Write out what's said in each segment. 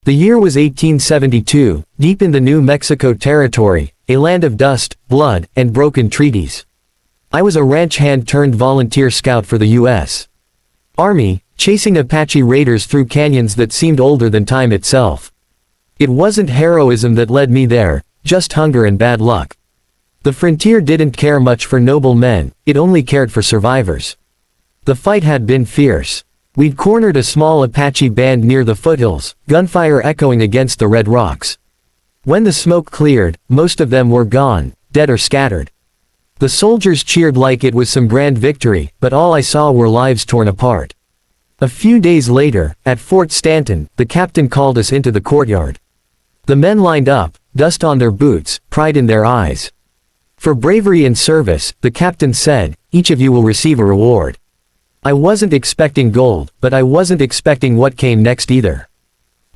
The year was 1872, deep in the New Mexico territory, a land of dust, blood, and broken treaties. I was a ranch hand turned volunteer scout for the U.S. Army, chasing Apache raiders through canyons that seemed older than time itself. It wasn't heroism that led me there, just hunger and bad luck. The frontier didn't care much for noble men, it only cared for survivors. The fight had been fierce. We'd cornered a small Apache band near the foothills, gunfire echoing against the red rocks. When the smoke cleared, most of them were gone, dead or scattered. The soldiers cheered like it was some grand victory, but all I saw were lives torn apart. A few days later, at Fort Stanton, the captain called us into the courtyard. The men lined up, dust on their boots, pride in their eyes. For bravery and service, the captain said, each of you will receive a reward. I wasn't expecting gold, but I wasn't expecting what came next either.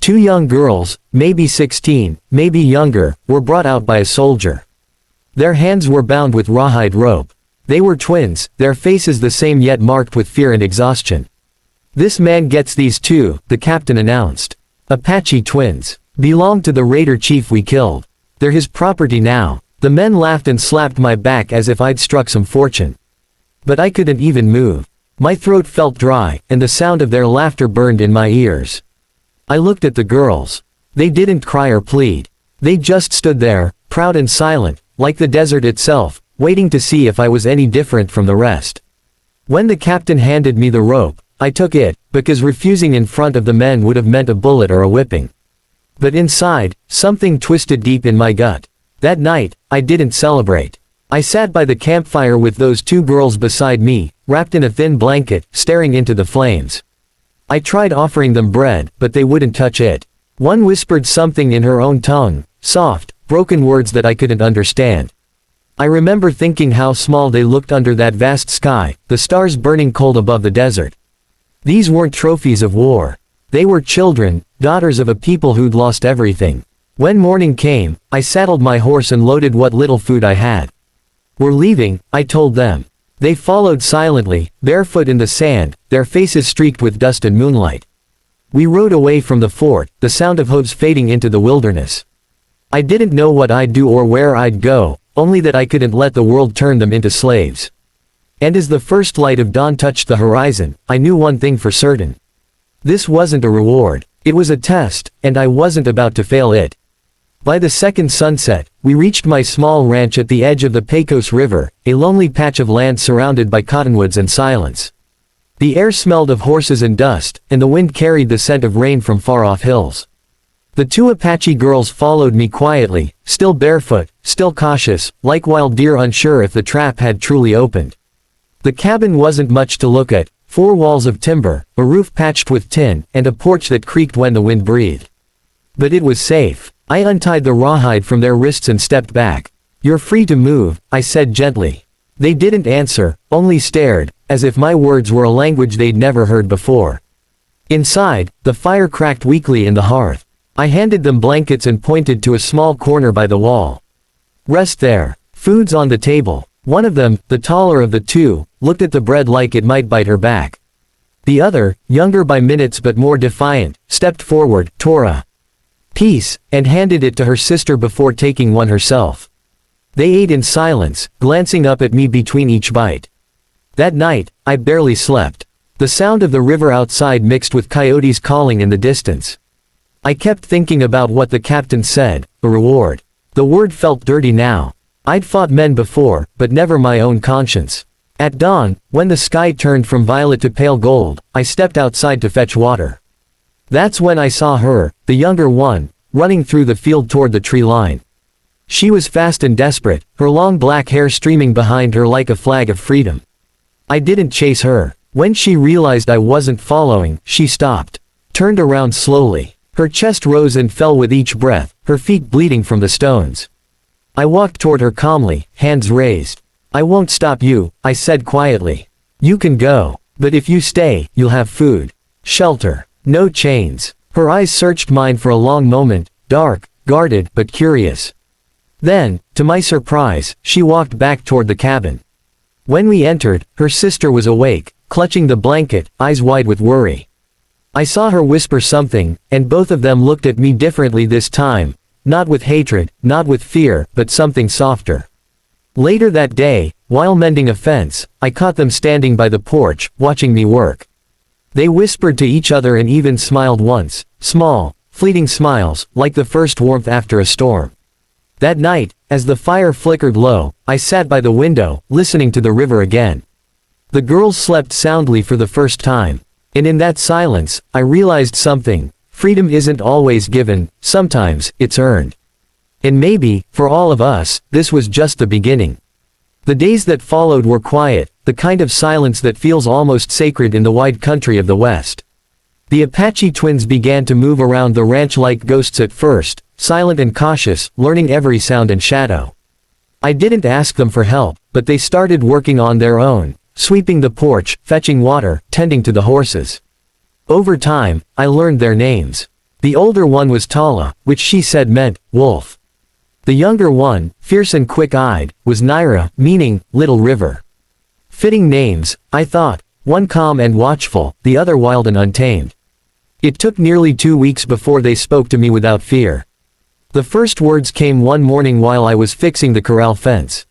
2 young girls, maybe 16, maybe younger, were brought out by a soldier. Their hands were bound with rawhide rope. They were twins, their faces the same yet marked with fear and exhaustion. This man gets these 2, the captain announced. Apache twins. Belong to the raider chief we killed. They're his property now. The men laughed and slapped my back as if I'd struck some fortune. But I couldn't even move. My throat felt dry, and the sound of their laughter burned in my ears. I looked at the girls. They didn't cry or plead. They just stood there, proud and silent, like the desert itself, waiting to see if I was any different from the rest. When the captain handed me the rope, I took it, because refusing in front of the men would have meant a bullet or a whipping. But inside, something twisted deep in my gut. That night, I didn't celebrate. I sat by the campfire with those 2 girls beside me, wrapped in a thin blanket, staring into the flames. I tried offering them bread, but they wouldn't touch it. One whispered something in her own tongue, soft, broken words that I couldn't understand. I remember thinking how small they looked under that vast sky, the stars burning cold above the desert. These weren't trophies of war. They were children, daughters of a people who'd lost everything. When morning came, I saddled my horse and loaded what little food I had. We're leaving, I told them. They followed silently, barefoot in the sand, their faces streaked with dust and moonlight. We rode away from the fort, the sound of hooves fading into the wilderness. I didn't know what I'd do or where I'd go, only that I couldn't let the world turn them into slaves. And as the first light of dawn touched the horizon, I knew one thing for certain. This wasn't a reward. It was a test, and I wasn't about to fail it. By the second sunset, we reached my small ranch at the edge of the Pecos River, a lonely patch of land surrounded by cottonwoods and silence. The air smelled of horses and dust, and the wind carried the scent of rain from far-off hills. The 2 Apache girls followed me quietly, still barefoot, still cautious, like wild deer unsure if the trap had truly opened. The cabin wasn't much to look at, 4 walls of timber, a roof patched with tin, and a porch that creaked when the wind breathed. But it was safe. I untied the rawhide from their wrists and stepped back. You're free to move, I said gently. They didn't answer, only stared, as if my words were a language they'd never heard before. Inside, the fire cracked weakly in the hearth. I handed them blankets and pointed to a small corner by the wall. Rest there. Food's on the table. One of them, the taller of the 2, looked at the bread like it might bite her back. The other, younger by minutes but more defiant, stepped forward, tore a piece, and handed it to her sister before taking one herself. They ate in silence, glancing up at me between each bite. That night, I barely slept. The sound of the river outside mixed with coyotes calling in the distance. I kept thinking about what the captain said, a reward. The word felt dirty now. I'd fought men before, but never my own conscience. At dawn, when the sky turned from violet to pale gold, I stepped outside to fetch water. That's when I saw her, the younger one, running through the field toward the tree line. She was fast and desperate, her long black hair streaming behind her like a flag of freedom. I didn't chase her. When she realized I wasn't following, she stopped, turned around slowly. Her chest rose and fell with each breath, her feet bleeding from the stones. I walked toward her calmly, hands raised. I won't stop you, I said quietly. You can go. But if you stay, you'll have food. Shelter. No chains. Her eyes searched mine for a long moment, dark, guarded, but curious. Then, to my surprise, she walked back toward the cabin. When we entered, her sister was awake, clutching the blanket, eyes wide with worry. I saw her whisper something, and both of them looked at me differently this time, not with hatred, not with fear, but something softer. Later that day, while mending a fence, I caught them standing by the porch, watching me work. They whispered to each other and even smiled once, small, fleeting smiles, like the first warmth after a storm. That night, as the fire flickered low, I sat by the window, listening to the river again. The girls slept soundly for the first time. And in that silence, I realized something: freedom isn't always given, sometimes, it's earned. And maybe, for all of us, this was just the beginning. The days that followed were quiet, the kind of silence that feels almost sacred in the wide country of the West. The Apache twins began to move around the ranch like ghosts at first, silent and cautious, learning every sound and shadow. I didn't ask them for help, but they started working on their own, sweeping the porch, fetching water, tending to the horses. Over time, I learned their names. The older one was Tala, which she said meant wolf. The younger one, fierce and quick-eyed, was Naira, meaning little river. Fitting names, I thought, one calm and watchful, the other wild and untamed. It took nearly 2 weeks before they spoke to me without fear. The first words came one morning while I was fixing the corral fence.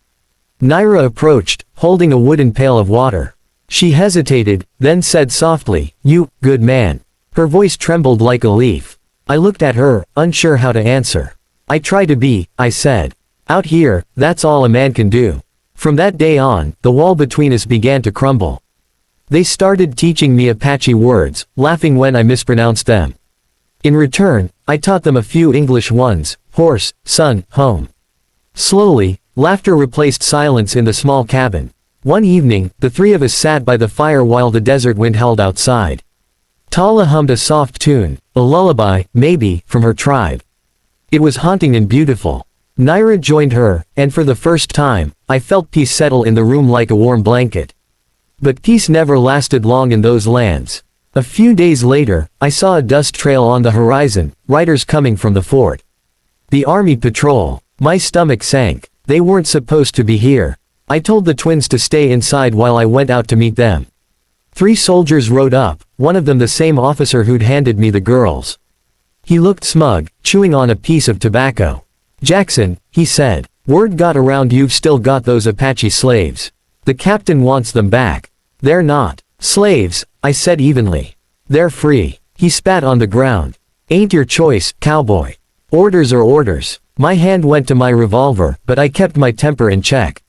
Naira approached, holding a wooden pail of water. She hesitated, then said softly, "You, good man." Her voice trembled like a leaf. I looked at her, unsure how to answer. "I try to be," I said. "Out here, that's all a man can do." From that day on, the wall between us began to crumble. They started teaching me Apache words, laughing when I mispronounced them. In return, I taught them a few English ones: horse, son, home. Slowly, laughter replaced silence in the small cabin. One evening, the three of us sat by the fire while the desert wind howled outside. Tala hummed a soft tune, a lullaby, maybe, from her tribe. It was haunting and beautiful. Naira joined her, and for the first time, I felt peace settle in the room like a warm blanket. But peace never lasted long in those lands. A few days later, I saw a dust trail on the horizon, riders coming from the fort. The army patrol. My stomach sank. They weren't supposed to be here. I told the twins to stay inside while I went out to meet them. 3 soldiers rode up, one of them the same officer who'd handed me the girls. He looked smug, chewing on a piece of tobacco. "Jackson," he said, "word got around you've still got those Apache slaves. The captain wants them back." "They're not slaves," I said evenly. "They're free." He spat on the ground. "Ain't your choice, cowboy. Orders are orders." My hand went to my revolver, but I kept my temper in check.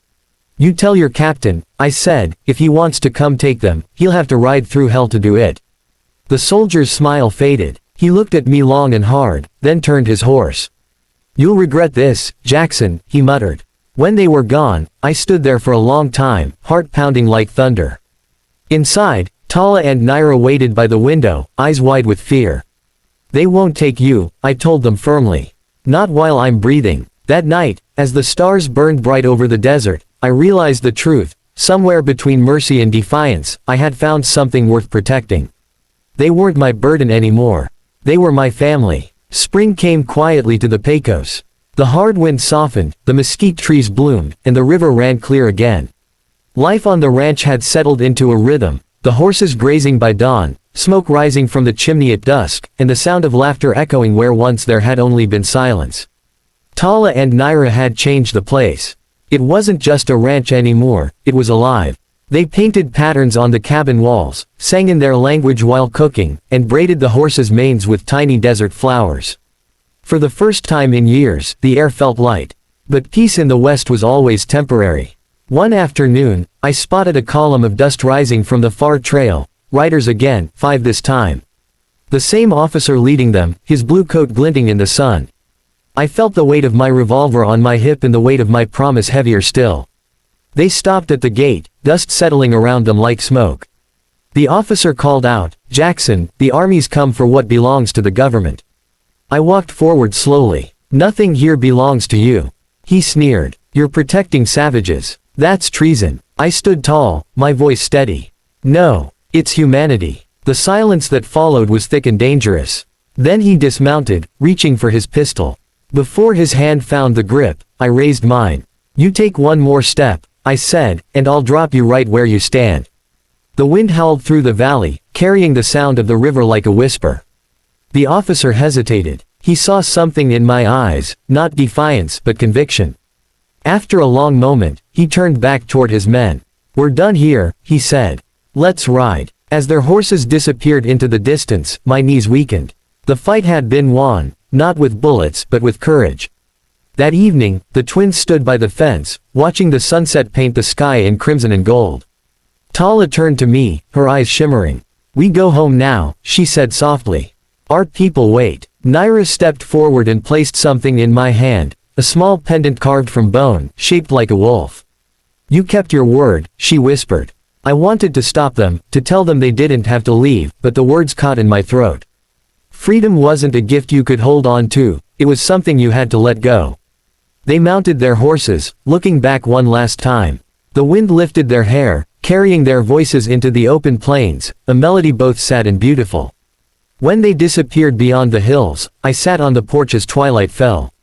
"You tell your captain," I said, "if he wants to come take them, he'll have to ride through hell to do it." The soldier's smile faded. He looked at me long and hard, then turned his horse. "You'll regret this, Jackson," he muttered. When they were gone, I stood there for a long time, heart pounding like thunder. Inside, Tala and Naira waited by the window, eyes wide with fear. "They won't take you," I told them firmly. "Not while I'm breathing." That night, as the stars burned bright over the desert, I realized the truth. Somewhere between mercy and defiance, I had found something worth protecting. They weren't my burden anymore. They were my family. Spring came quietly to the Pecos. The hard wind softened, the mesquite trees bloomed, and the river ran clear again. Life on the ranch had settled into a rhythm, the horses grazing by dawn, smoke rising from the chimney at dusk, and the sound of laughter echoing where once there had only been silence. Tala and Naira had changed the place. It wasn't just a ranch anymore, it was alive. They painted patterns on the cabin walls, sang in their language while cooking, and braided the horses' manes with tiny desert flowers. For the first time in years, the air felt light. But peace in the West was always temporary. One afternoon, I spotted a column of dust rising from the far trail, riders again, 5 this time. The same officer leading them, his blue coat glinting in the sun. I felt the weight of my revolver on my hip and the weight of my promise heavier still. They stopped at the gate, dust settling around them like smoke. The officer called out, "Jackson, the army's come for what belongs to the government." I walked forward slowly. "Nothing here belongs to you." He sneered. "You're protecting savages. That's treason." I stood tall, my voice steady. "No, it's humanity." The silence that followed was thick and dangerous. Then he dismounted, reaching for his pistol. Before his hand found the grip, I raised mine. "You take one more step," I said, "and I'll drop you right where you stand." The wind howled through the valley, carrying the sound of the river like a whisper. The officer hesitated. He saw something in my eyes, not defiance but conviction. After a long moment, he turned back toward his men. "We're done here," he said. "Let's ride." As their horses disappeared into the distance, my knees weakened. The fight had been won, not with bullets but with courage. That evening, the twins stood by the fence, watching the sunset paint the sky in crimson and gold. Tala turned to me, her eyes shimmering. "We go home now," she said softly. "Our people wait." Naira stepped forward and placed something in my hand, a small pendant carved from bone, shaped like a wolf. "You kept your word," she whispered. I wanted to stop them, to tell them they didn't have to leave, but the words caught in my throat. Freedom wasn't a gift you could hold on to, it was something you had to let go. They mounted their horses, looking back one last time. The wind lifted their hair, carrying their voices into the open plains, a melody both sad and beautiful. When they disappeared beyond the hills, I sat on the porch as twilight fell.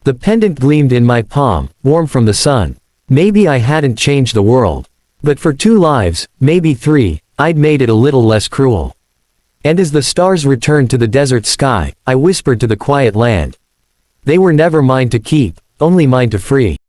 The pendant gleamed in my palm, warm from the sun. Maybe I hadn't changed the world. But for 2 lives, maybe 3, I'd made it a little less cruel. And as the stars returned to the desert sky, I whispered to the quiet land. They were never mine to keep, only mine to free.